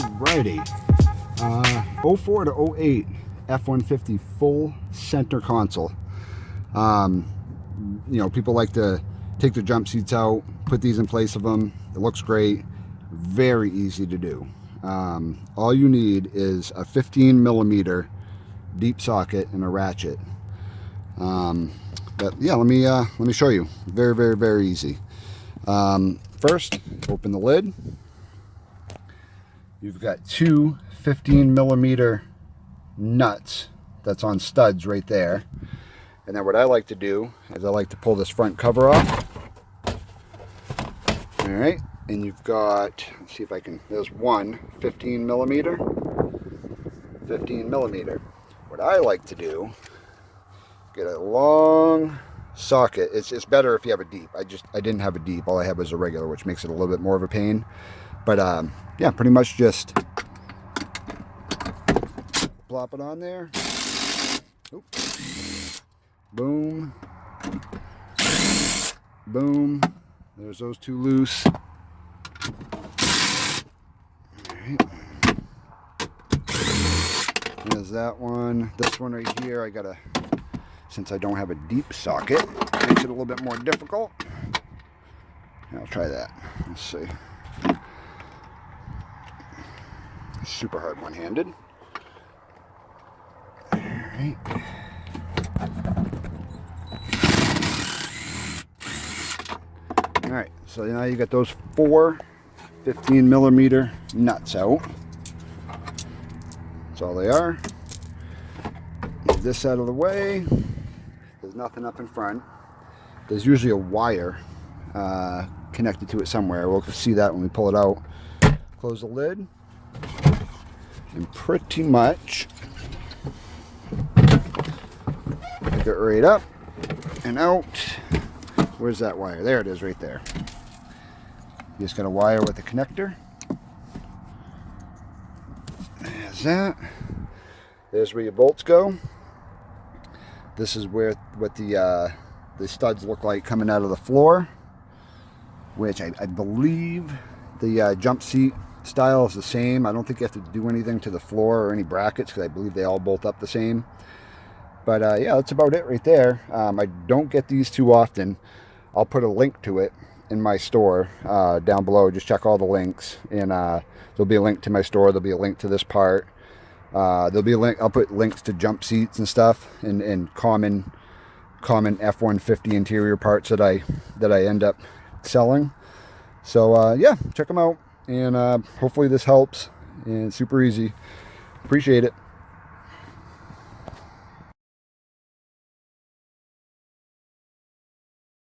Alrighty. 04 to 08 F-150 full center console. People like to take the jump seats out, put these in place of them. It looks great. Very easy to do. All you need is a 15 millimeter deep socket and a ratchet. But yeah, let me show you. Very, very, very easy. First, open the lid. You've got two 15 millimeter nuts that's on studs right there. And then what I like to do is I like to pull this front cover off. All right, and you've got, let's see if I can, there's one 15 millimeter. What I like to do, get a long socket. It's better if you have a deep. I didn't have a deep. All I had was a regular, which makes it a little bit more of a pain. But yeah, pretty much just plop it on there. Oop. Boom. Boom. There's those two loose. All right. There's that one. This one right here, since I don't have a deep socket, it makes it a little bit more difficult. I'll try that. Let's see. Super hard one-handed. All right. All right, so now you got those four 15 millimeter nuts out. That's all they are. Move this out of the way. There's nothing up in front. There's usually a wire connected to it somewhere. We'll see that when we pull it out. Close the lid. And pretty much pick it right up and out. Where's that wire? There it is right there. You just got a wire with a connector. There's that. There's where your bolts go. This is what the studs look like coming out of the floor, which I believe the jump seat style is the same. I don't think you have to do anything to the floor or any brackets because I believe they all bolt up the same. But yeah, that's about it right there. I don't get these too often. I'll put a link to it in my store down below. Just check all the links, and there'll be a link to my store. There'll be a link to this part. There'll be a link. I'll put links to jump seats and stuff, and common F-150 interior parts that I end up selling. So yeah, check them out, and hopefully this helps. And it's super easy. Appreciate it.